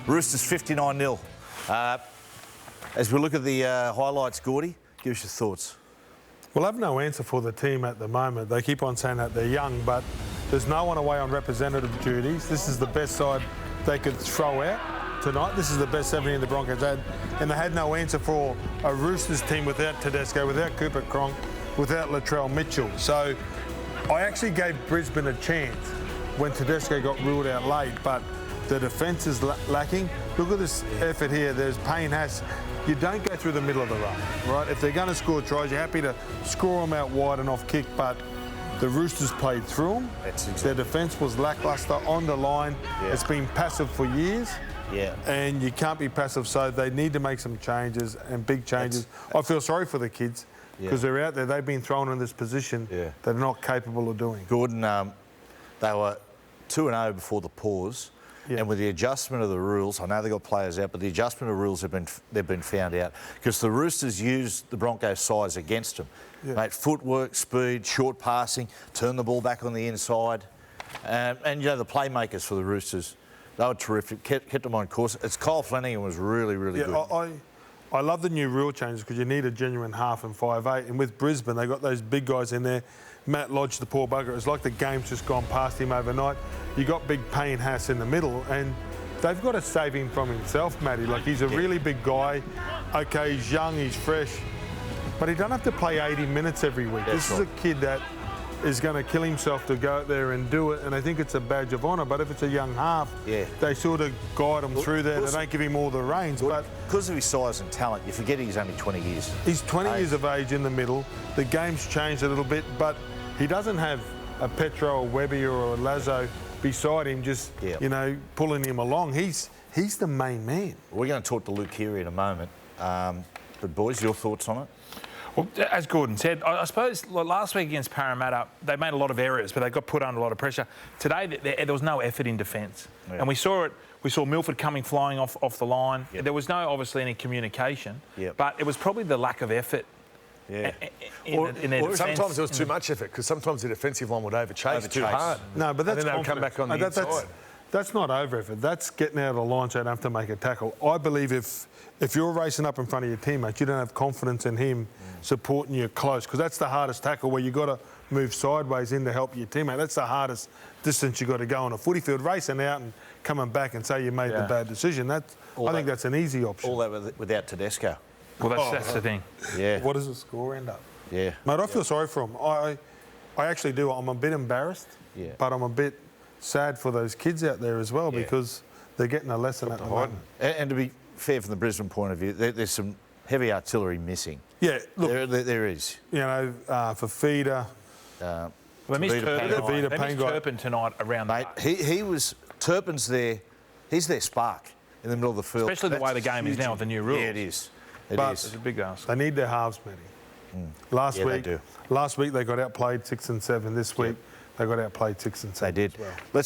Roosters 59-0. As we look at the highlights, Gordy, give us your thoughts. Well, I've no answer for the team at the moment. They keep on saying that they're young, but there's no one away on representative duties. This is the best side they could throw out tonight. This is the best 17 the Broncos had, and they had no answer for a Roosters team without Tedesco, without Cooper Cronk, without Latrell Mitchell. So I actually gave Brisbane a chance when Tedesco got ruled out late, but the defence is lacking. Look at this effort here. There's Payne Haas. You don't go through the middle of the run, right? If they're going to score tries, you're happy to score them out wide and off kick, but the Roosters played through them. Their defence was lacklustre on the line. Yeah. It's been passive for years. Yeah. And you can't be passive, so they need to make some changes, and big changes. I feel sorry for the kids because they're out there. They've been thrown in this position that they're not capable of doing. Gorden, they were 2-0 before the pause. Yeah. And with the adjustment of the rules, I know they got players out, but the adjustment of rules they've been found out because the Roosters used the Broncos' size against them. Yeah. Mate, footwork, speed, short passing, turn the ball back on the inside, and you know the playmakers for the Roosters, they were terrific. Kept them on course. It's Kyle Flanagan was really good. I love the new rule changes because you need a genuine half and 5'8", and with Brisbane they got those big guys in there. Matt Lodge, the poor bugger, it's like the game's just gone past him overnight. You got big Payne Haas in the middle, and they've got to save him from himself, Matty. Like, he's a really big guy. Okay, he's young, he's fresh, but he doesn't have to play 80 minutes every week. This is a kid that is going to kill himself to go out there and do it, and I think it's a badge of honour. But if it's a young half, they sort of guide him through there. They don't give him all the reins. But because of his size and talent, you forget he's only 20 years. He's 20 years of age in the middle. The game's changed a little bit, but he doesn't have a Petro or Webby or a Lazo beside him, just you know, pulling him along. He's the main man. We're going to talk to Luke Keary in a moment. But boys, your thoughts on it? Well, as Gordon said, I suppose last week against Parramatta, they made a lot of errors, but they got put under a lot of pressure. Today, there was no effort in defence. Yeah. And we saw it. We saw Milford coming flying off the line. Yep. There was no, obviously, any communication, but it was probably the lack of effort. Yeah. In their sometimes there was too much effort because sometimes the defensive line would overchase too hard. No, but that's and then they'll come back on the inside. That's not over effort. That's getting out of the line so you don't have to make a tackle. I believe if you're racing up in front of your teammate, you don't have confidence in him supporting you close, because that's the hardest tackle, where you've got to move sideways in to help your teammate. That's the hardest distance you've got to go on a footy field, racing out and coming back and say you made the bad decision. I think that's an easy option. All that without Tedesco. Well, that's the thing. Yeah. What does the score end up? Yeah. Mate, I feel sorry for him. I actually do. I'm a bit embarrassed, but I'm a bit sad for those kids out there as well, because they're getting a lesson at the moment. And to be fair, from the Brisbane point of view, there's some heavy artillery missing. Yeah, look, there is. You know, for Feeder. They missed Turpin tonight around that. He was Turpin's there. He's their spark in the middle of the field. Especially the way the game is now with the new rules. Yeah, it is. It's a big ask. They need their halves, Matty. Last week they got outplayed 6 and 7. This week they got outplayed 6 and 7. They did. Well. Let's